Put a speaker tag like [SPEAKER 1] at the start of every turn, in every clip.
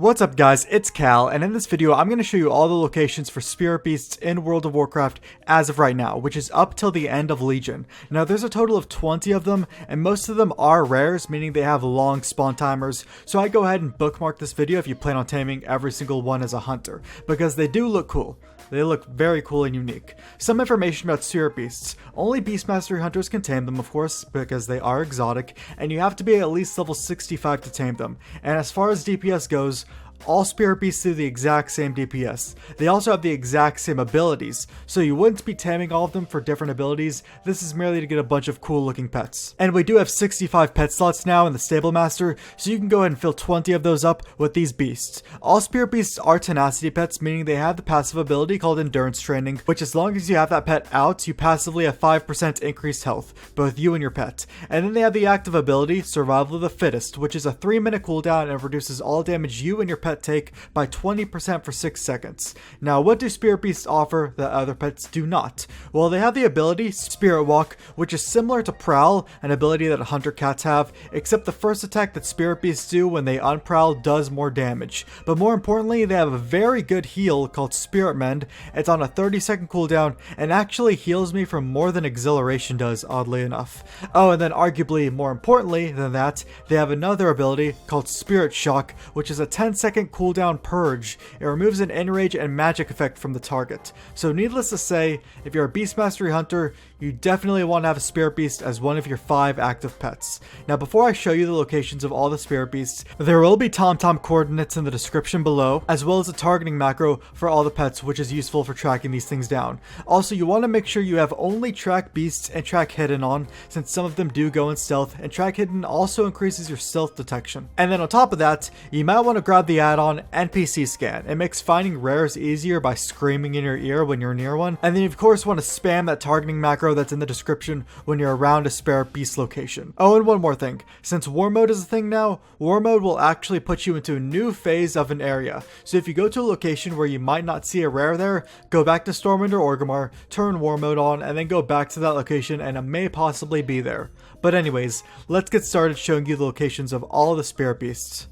[SPEAKER 1] What's up guys, it's Cal, and in this video I'm going to show you all the locations for spirit beasts in World of Warcraft as of right now, which is up till the end of Legion. Now there's a total of 20 of them, and most of them are rares, meaning they have long spawn timers, so I go ahead and bookmark this video if you plan on taming every single one as a hunter, because they do look cool. They look very cool and unique. Some information about spirit beasts. Only Beast Mastery hunters can tame them, of course, because they are exotic, and you have to be at least level 65 to tame them. And as far as DPS goes, all spirit beasts do the exact same DPS. They also have the exact same abilities, so you wouldn't be taming all of them for different abilities. This is merely to get a bunch of cool looking pets. And we do have 65 pet slots now in the Stable Master, so you can go ahead and fill 20 of those up with these beasts. All spirit beasts are tenacity pets, meaning they have the passive ability called endurance training, which as long as you have that pet out, you passively have 5% increased health, both you and your pet. And then they have the active ability, survival of the fittest, which is a 3-minute cooldown and reduces all damage you and your pet take by 20% for 6 seconds. Now, what do spirit beasts offer that other pets do not? Well, they have the ability Spirit Walk, which is similar to Prowl, an ability that hunter cats have, except the first attack that spirit beasts do when they unprowl does more damage. But more importantly, they have a very good heal called Spirit Mend. It's on a 30-second cooldown and actually heals me from more than Exhilaration does, oddly enough. Oh, and then arguably more importantly than that, they have another ability called Spirit Shock, which is a 10-second cooldown purge. It removes an enrage and magic effect from the target. So needless to say, if you're a Beast Mastery hunter, you definitely want to have a spirit beast as one of your 5 active pets. Now before I show you the locations of all the spirit beasts, there will be TomTom coordinates in the description below, as well as a targeting macro for all the pets, which is useful for tracking these things down. Also, you want to make sure you have only track beasts and track hidden on, since some of them do go in stealth, and track hidden also increases your stealth detection. And then on top of that, you might want to grab the add-on NPC scan. It makes finding rares easier by screaming in your ear when you're near one, and then you of course want to spam that targeting macro that's in the description when you're around a spirit beast location. Oh, and one more thing. Since war mode is a thing now, war mode will actually put you into a new phase of an area. So if you go to a location where you might not see a rare there, go back to Stormwind or Orgrimmar, turn war mode on, and then go back to that location and it may possibly be there. But anyways, let's get started showing you the locations of all of the spirit beasts.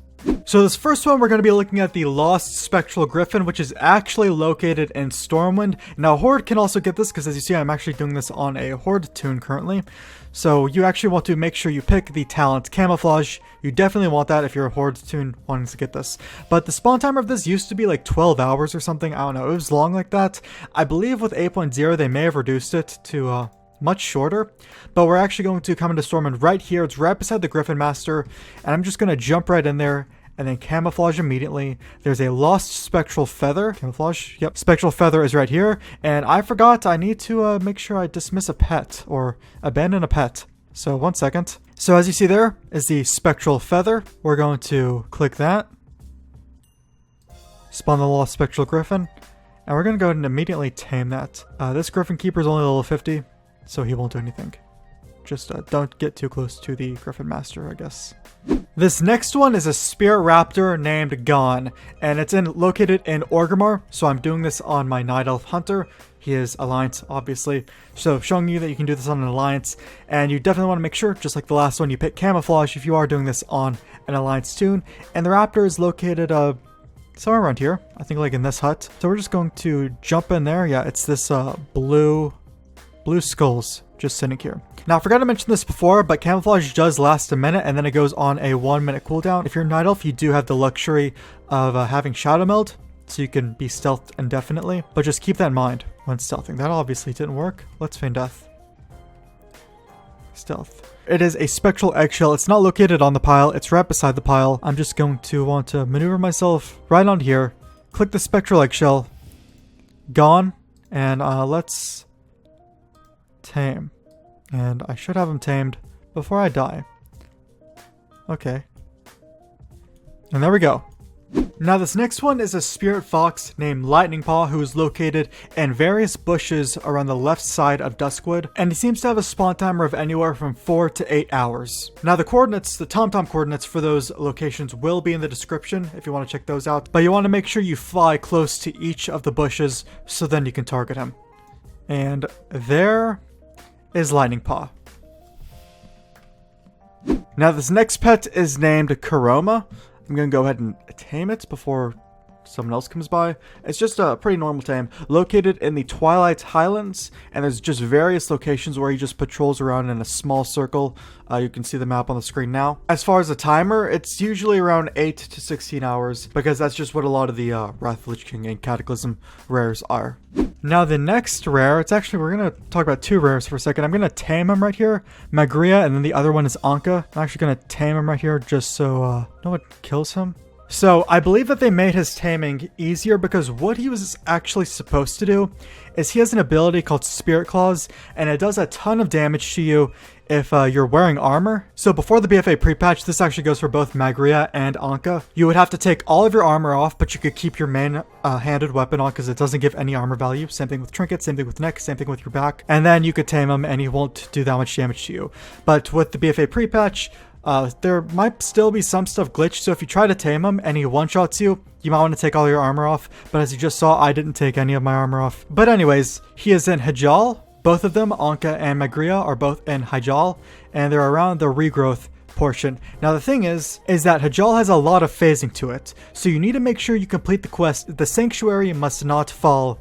[SPEAKER 1] So this first one, we're going to be looking at the Lost Spectral Griffin, which is actually located in Stormwind. Now Horde can also get this, because as you see I'm actually doing this on a Horde toon currently. So you actually want to make sure you pick the talent Camouflage. You definitely want that if you're a Horde toon wanting to get this. But the spawn timer of this used to be like 12 hours or something, I don't know, it was long like that. I believe with 8.0 they may have reduced it to much shorter, but we're actually going to come into Stormwind right here. It's right beside the Griffin Master, and I'm just going to jump right in there and then camouflage immediately. There's a Lost Spectral Feather. Camouflage, yep. Spectral Feather is right here, and I forgot I need to make sure I dismiss a pet, or abandon a pet. So 1 second. So as you see there is the Spectral Feather. We're going to click that. Spawn the Lost Spectral Griffin, and we're going to go ahead and immediately tame that. This Griffin Keeper is only level 50. So he won't do anything. Just don't get too close to the Griffin Master, I guess. This next one is a Spirit Raptor named Gon, and it's located in Orgrimmar, so I'm doing this on my Night Elf Hunter. He is Alliance, obviously, so showing you that you can do this on an Alliance, and you definitely want to make sure, just like the last one, you pick Camouflage if you are doing this on an Alliance toon. And the Raptor is located somewhere around here, I think like in this hut. So we're just going to jump in there. Yeah, it's this blue skulls just sitting here. Now I forgot to mention this before, but camouflage does last a minute and then it goes on a 1-minute cooldown. If you're Night Elf, you do have the luxury of having Shadow Meld, so you can be stealthed indefinitely, but just keep that in mind when stealthing. That obviously didn't work. Let's feign death. Stealth. It is a spectral eggshell. It's not located on the pile, it's right beside the pile. I'm just going to want to maneuver myself right on here, click the spectral eggshell, gone, and let's tame. And I should have him tamed before I die. Okay. And there we go. Now this next one is a spirit fox named Lightning Paw, who is located in various bushes around the left side of Duskwood, and he seems to have a spawn timer of anywhere from 4 to 8 hours. Now the coordinates, the TomTom coordinates for those locations will be in the description if you want to check those out, but you want to make sure you fly close to each of the bushes so then you can target him. And there is Lightning Paw. Now this next pet is named Karoma. I'm gonna go ahead and tame it before someone else comes by. It's just a pretty normal tame, located in the Twilight Highlands, and there's just various locations where he just patrols around in a small circle. You can see the map on the screen now. As far as the timer, it's usually around 8 to 16 hours, because that's just what a lot of the Wrath of the Lich King and Cataclysm rares are. Now the next rare, we're going to talk about 2 rares for a second. I'm going to tame him right here, Magria, and then the other one is Ankha. I'm actually going to tame him right here just so no one kills him. So I believe that they made his taming easier because what he was actually supposed to do is he has an ability called Spirit Claws, and it does a ton of damage to you if you're wearing armor. So before the BFA pre-patch, this actually goes for both Magria and Ankha. You would have to take all of your armor off, but you could keep your main handed weapon on because it doesn't give any armor value. Same thing with trinkets, same thing with neck, same thing with your back. And then you could tame him and he won't do that much damage to you. But with the BFA pre-patch, there might still be some stuff glitched, so if you try to tame him and he one-shots you, you might want to take all your armor off, but as you just saw, I didn't take any of my armor off. But anyways, he is in Hyjal. Both of them, Ankha and Magria, are both in Hyjal, and they're around the Regrowth portion. Now the thing is that Hyjal has a lot of phasing to it, so you need to make sure you complete the quest. The Sanctuary must not fall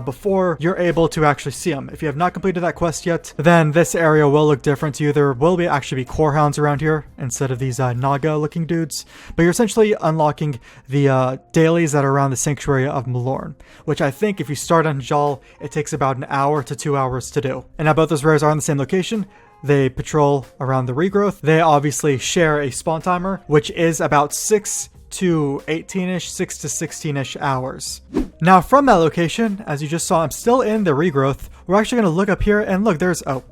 [SPEAKER 1] before you're able to actually see them. If you have not completed that quest yet, then this area will look different to you. There will actually be core hounds around here instead of these Naga looking dudes, but you're essentially unlocking the dailies that are around the Sanctuary of Malorn, which I think if you start on Hyjal, it takes about an hour to 2 hours to do. And now both those rares are in the same location. They patrol around the Regrowth. They obviously share a spawn timer, which is about 6 to 18-ish, 6 to 16-ish hours. Now from that location, as you just saw, I'm still in the Regrowth. We're actually going to look up here and look,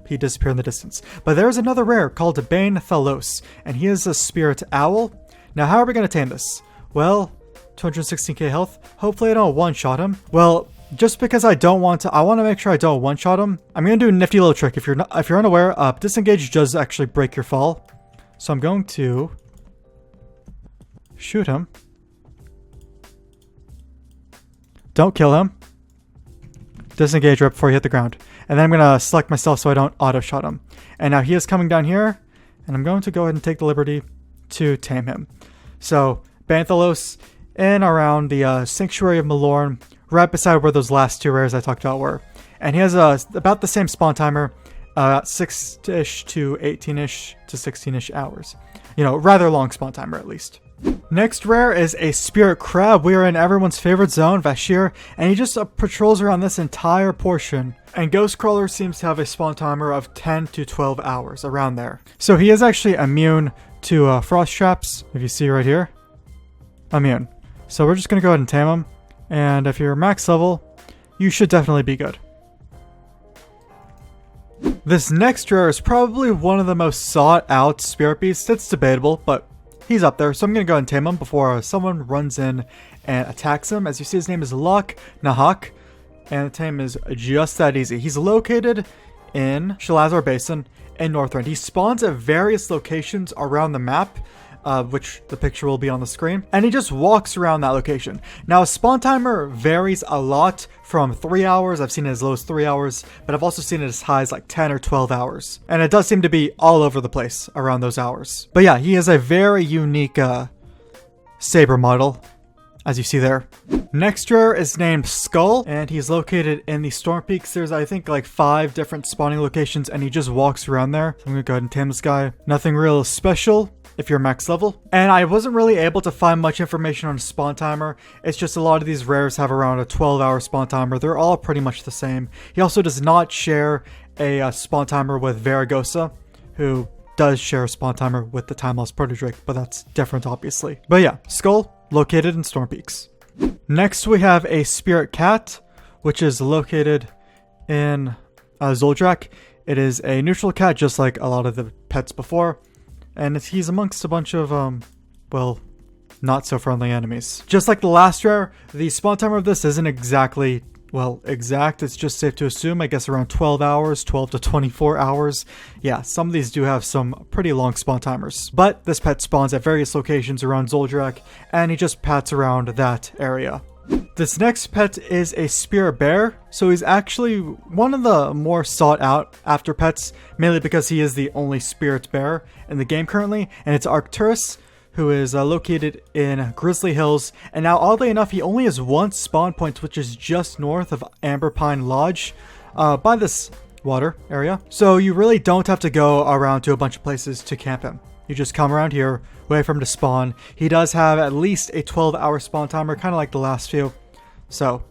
[SPEAKER 1] he disappeared in the distance. But there's another rare called Bane Thalos, and he is a spirit owl. Now how are we going to tame this? Well, 216k health. Hopefully I don't one-shot him. Well, just because I want to make sure I don't one-shot him, I'm going to do a nifty little trick. If you're unaware, disengage does actually break your fall. So I'm going to shoot him. Don't kill him. Disengage right before you hit the ground. And then I'm going to select myself so I don't auto-shot him. And now he is coming down here, and I'm going to go ahead and take the liberty to tame him. So, Banthalos in around the Sanctuary of Malorn, right beside where those last 2 rares I talked about were. And he has about the same spawn timer, 6-ish to 18-ish to 16-ish hours. You know, rather long spawn timer at least. Next rare is a Spirit Crab. We are in everyone's favorite zone, Vashir, and he just patrols around this entire portion. And Ghostcrawler seems to have a spawn timer of 10 to 12 hours, around there. So he is actually immune to frost traps, if you see right here. Immune. So we're just going to go ahead and tame him. And if you're max level, you should definitely be good. This next rare is probably one of the most sought out spirit beasts. It's debatable, but he's up there, so I'm going to go ahead and tame him before someone runs in and attacks him. As you see, his name is Loque'nahak, and the tame is just that easy. He's located in Shalazar Basin in Northrend. He spawns at various locations around the map, which the picture will be on the screen, and he just walks around that location. Now, his spawn timer varies a lot from 3 hours. I've seen it as low as 3 hours, but I've also seen it as high as like 10 or 12 hours. And it does seem to be all over the place around those hours. But yeah, he is a very unique saber model, as you see there. Next rare is named Skoll, and he's located in the Storm Peaks. There's, I think, like 5 different spawning locations, and he just walks around there. So I'm gonna go ahead and tame this guy. Nothing real special if you're max level. And I wasn't really able to find much information on spawn timer. It's just a lot of these rares have around a 12-hour spawn timer. They're all pretty much the same. He also does not share a spawn timer with Varagosa, who does share a spawn timer with the Time Lost Protodrake, but that's different obviously. But yeah, Skoll, located in Storm Peaks. Next we have a Spirit Cat, which is located in Zul'Drak. It is a neutral cat, just like a lot of the pets before. And he's amongst a bunch of, well, not so friendly enemies. Just like the last rare, the spawn timer of this isn't exactly, well, exact. It's just safe to assume, I guess, around 12 hours, 12 to 24 hours. Yeah, some of these do have some pretty long spawn timers. But this pet spawns at various locations around Zul'Drak, and he just pats around that area. This next pet is a Spirit Bear, so he's actually one of the more sought out after pets, mainly because he is the only Spirit Bear in the game currently, and it's Arcturis, who is located in Grizzly Hills. And now, oddly enough, he only has one spawn point, which is just north of Amberpine Lodge, by this water area. So you really don't have to go around to a bunch of places to camp him. You just come around here, wait for him to spawn. He does have at least a 12-hour spawn timer, kind of like the last few. So,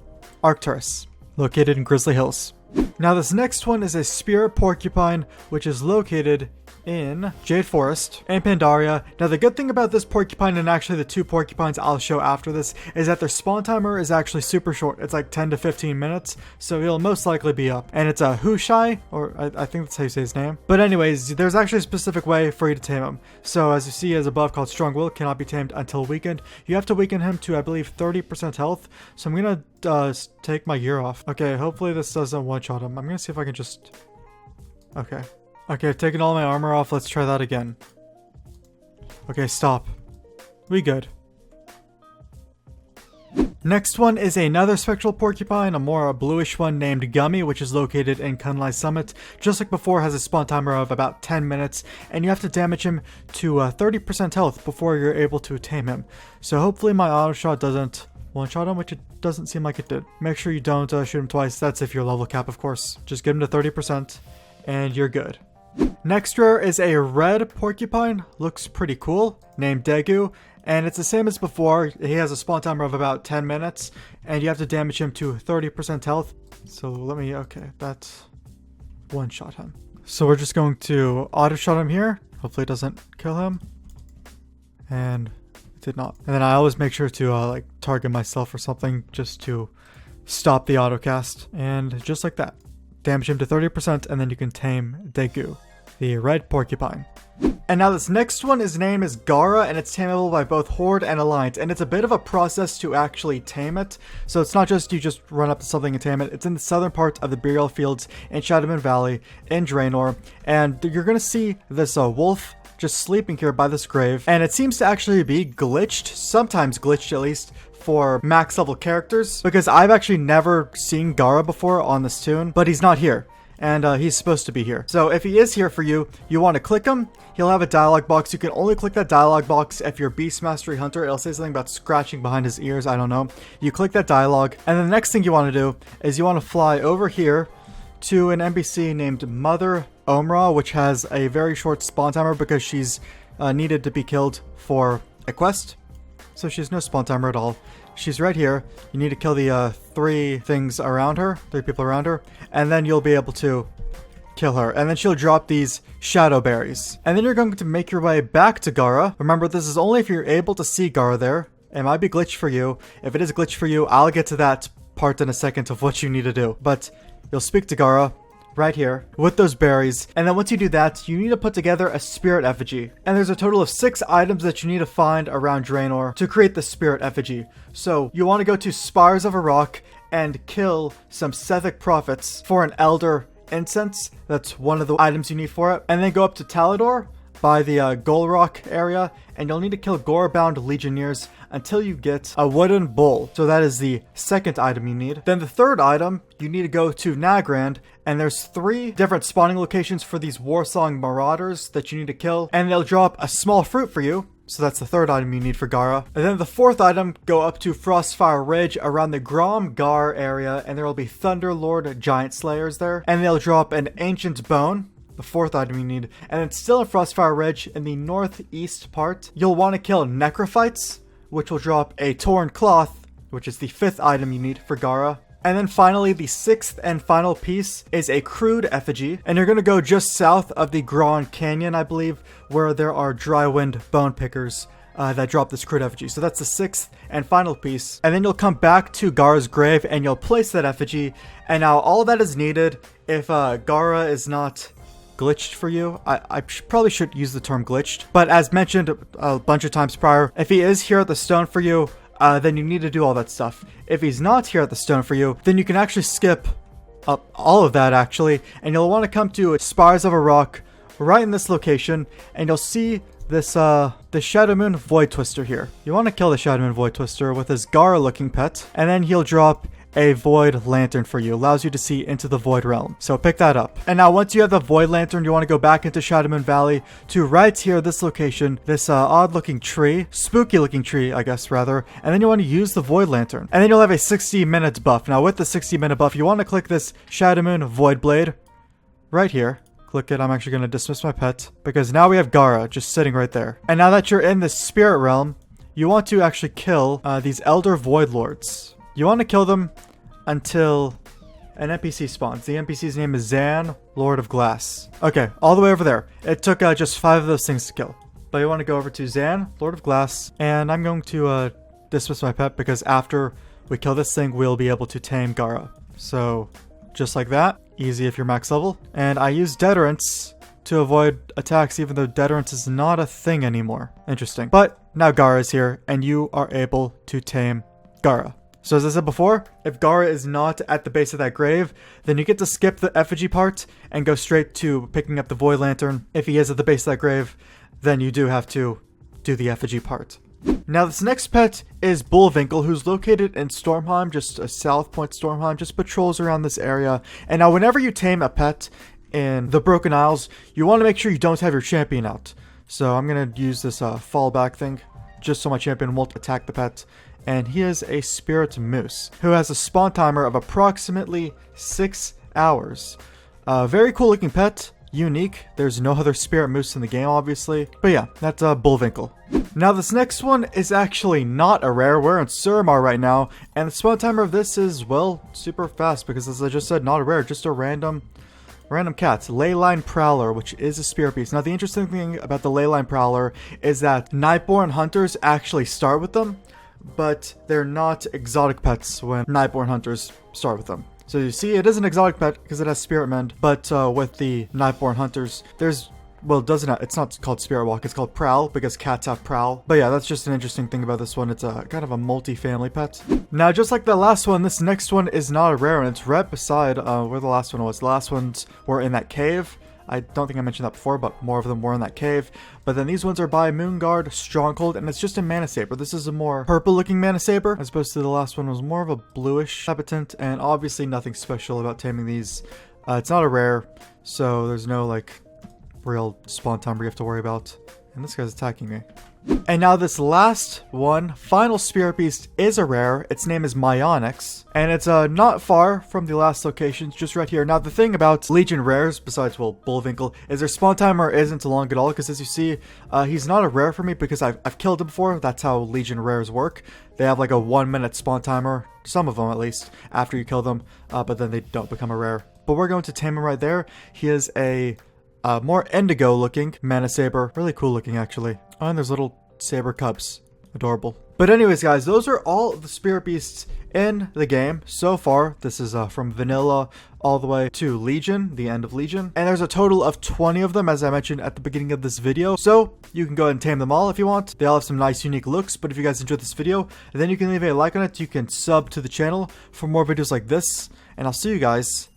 [SPEAKER 1] Arcturis, located in Grizzly Hills. Now this next one is a spirit porcupine, which is located in Jade Forest and Pandaria. Now the good thing about this porcupine, and actually the two porcupines I'll show after this, is that their spawn timer is actually super short. It's like 10 to 15 minutes, so he'll most likely be up. And it's a Hutia, or I think that's how you say his name. But anyways, there's actually a specific way for you to tame him. So as you see as above, called Strong Will, cannot be tamed until weakened. You have to weaken him to, I believe, 30% health. So I'm gonna take my gear off. Okay, hopefully this doesn't one-shot him. I'm gonna see if I can just... Okay, I've taken all my armor off. Let's try that again. Okay, stop. We good. Next one is another spectral porcupine, a more bluish one named Gumi, which is located in Kunlai Summit. Just like before, has a spawn timer of about 10 minutes, and you have to damage him to 30% health before you're able to tame him. So hopefully my auto shot doesn't one-shot him, which it doesn't seem like it did. Make sure you don't shoot him twice. That's if you're level cap, of course. Just get him to 30% and you're good. Next rare is a red porcupine, looks pretty cool, named Degu, and it's the same as before. He has a spawn timer of about 10 minutes, and you have to damage him to 30% health. So let me, okay, that's one-shot him. So we're just going to auto-shot him here, hopefully it doesn't kill him, and it did not. And then I always make sure to like target myself or something just to stop the auto-cast, and just like that. Damage him to 30%, and then you can tame Degu, the red porcupine. And now this next one, his name is Gara, and it's tameable by both Horde and Alliance, and it's a bit of a process to actually tame it. So it's not just you just run up to something and tame it. It's in the southern part of the Burial Fields in Shadowmoon Valley in Draenor, and you're gonna see this wolf just sleeping here by this grave, and it seems to actually be glitched, sometimes glitched at least, for max level characters, because I've actually never seen Gara before on this toon, but he's not here, and he's supposed to be here. So if he is here for you, you want to click him. He'll have a dialogue box. You can only click that dialogue box if you're Beast Mastery Hunter. It'll say something about scratching behind his ears, I don't know. You click that dialogue, and then the next thing you want to do is you want to fly over here to an NPC named Mother Omra, which has a very short spawn timer because she's needed to be killed for a quest. So she has no spawn timer at all. She's right here. You need to kill the three people around her, and then you'll be able to kill her. And then she'll drop these shadow berries. And then you're going to make your way back to Gara. Remember, this is only if you're able to see Gara there. It might be glitched for you. If it is glitched for you, I'll get to that part in a second of what you need to do. But you'll speak to Gara right here with those berries, and then once you do that, you need to put together a spirit effigy, and there's a total of 6 items that you need to find around Draenor to create the spirit effigy. So you want to go to Spires of a Rock and kill some Sethic prophets for an elder incense. That's one of the items you need for it. And then go up to Talador by the Golrock area, and you'll need to kill gore-bound legionnaires until you get a wooden bull. So that is the second item you need. Then the third item, you need to go to Nagrand, and there's 3 different spawning locations for these Warsong Marauders that you need to kill, and they'll drop a small fruit for you. So that's the third item you need for Gara. And then the fourth item, go up to Frostfire Ridge around the Grom Gar area, and there will be Thunderlord Giant Slayers there, and they'll drop an Ancient Bone, the fourth item you need. And then still in Frostfire Ridge, in the northeast part, you'll want to kill Necrophytes, which will drop a Torn Cloth, which is the 5th item you need for Gara. And then finally, the 6th and final piece is a crude effigy, and you're going to go just south of the Grand Canyon, I believe, where there are Drywind Bone Pickers that drop this crude effigy. So that's the 6th and final piece. And then you'll come back to Gara's grave, and you'll place that effigy. And now all that is needed, if Gara is not glitched for you. I probably should use the term glitched, but as mentioned a bunch of times prior, if he is here at the stone for you, then you need to do all that stuff. If he's not here at the stone for you, then you can actually skip up all of that actually, and you'll want to come to Spires of a Rock right in this location, and you'll see this Shadow Moon Void Twister here. You want to kill the Shadow Moon Void Twister with his Gara looking pet, and then he'll drop a Void Lantern for you. Allows you to see into the Void Realm. So pick that up. And now once you have the Void Lantern, you want to go back into Shadow Moon Valley to right here, this location, this odd looking tree, spooky looking tree, I guess rather. And then you want to use the Void Lantern. And then you'll have a 60-minute buff. Now with the 60-minute buff, you want to click this Shadow Moon Void Blade right here. Click it. I'm actually going to dismiss my pet because now we have Gara just sitting right there. And now that you're in the Spirit Realm, you want to actually kill these Elder Void Lords. You want to kill them until an NPC spawns. The NPC's name is Zan, Lord of Glass. Okay, all the way over there. It took just 5 of those things to kill. But you want to go over to Zan, Lord of Glass, and I'm going to dismiss my pet because after we kill this thing, we'll be able to tame Gara. So, just like that. Easy if you're max level. And I use Deterrence to avoid attacks even though Deterrence is not a thing anymore. Interesting. But now Gara is here and you are able to tame Gara. So as I said before, if Gara is not at the base of that grave, then you get to skip the effigy part and go straight to picking up the Void Lantern. If he is at the base of that grave, then you do have to do the effigy part. Now this next pet is Bulvinkel, who's located in Stormheim, just a south point Stormheim, just patrols around this area. And now whenever you tame a pet in the Broken Isles, you want to make sure you don't have your champion out. So I'm going to use this fallback thing, just so my champion won't attack the pet. And he is a Spirit Moose, who has a spawn timer of approximately 6 hours. Very cool looking pet. Unique. There's no other Spirit Moose in the game, obviously. But yeah, that's Bulvinkel. Now, this next one is actually not a rare. We're in Suramar right now, and the spawn timer of this is, well, super fast because, as I just said, not a rare, just a random cat. LEYLINE Prowler, which is a Spirit Beast. Now, the interesting thing about the LEYLINE Prowler is that Nightborn Hunters actually start with them, but they're not exotic pets when Nightborn Hunters start with them. So you see, it is an exotic pet because it has Spirit Mend, but with the Nightborn Hunters, there's, well, it's not called Spirit Walk, it's called Prowl because cats have Prowl. But yeah, that's just an interesting thing about this one. It's a kind of a multi-family pet. Now, just like the last one, this next one is not a rare, and it's right beside where the last one was. The last ones were in that cave. I don't think I mentioned that before, but more of them were in that cave. But then these ones are by Moonguard Stronghold, and it's just a Mana Saber. This is a more purple-looking Mana Saber, as opposed to the last one was more of a bluish habitant, and obviously nothing special about taming these. It's not a rare, so there's no, like, real spawn time we have to worry about. And this guy's attacking me. And now this last one, final Spirit Beast, is a rare. Its name is Myonix, and it's not far from the last locations, just right here. Now the thing about Legion rares, besides, well, Bulvinkel, is their spawn timer isn't long at all, because as you see, he's not a rare for me because I've killed him before. That's how Legion rares work. They have like a 1-minute spawn timer, some of them at least, after you kill them, but then they don't become a rare. But we're going to tame him right there. He is a more indigo looking Mana Saber. Really cool looking, actually. Oh, and there's little saber cubs. Adorable. But anyways, guys, those are all the Spirit Beasts in the game so far. This is from Vanilla all the way to Legion, the end of Legion. And there's a total of 20 of them, as I mentioned at the beginning of this video. So you can go ahead and tame them all if you want. They all have some nice, unique looks. But if you guys enjoyed this video, then you can leave a like on it. You can sub to the channel for more videos like this. And I'll see you guys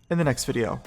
[SPEAKER 1] in the next video.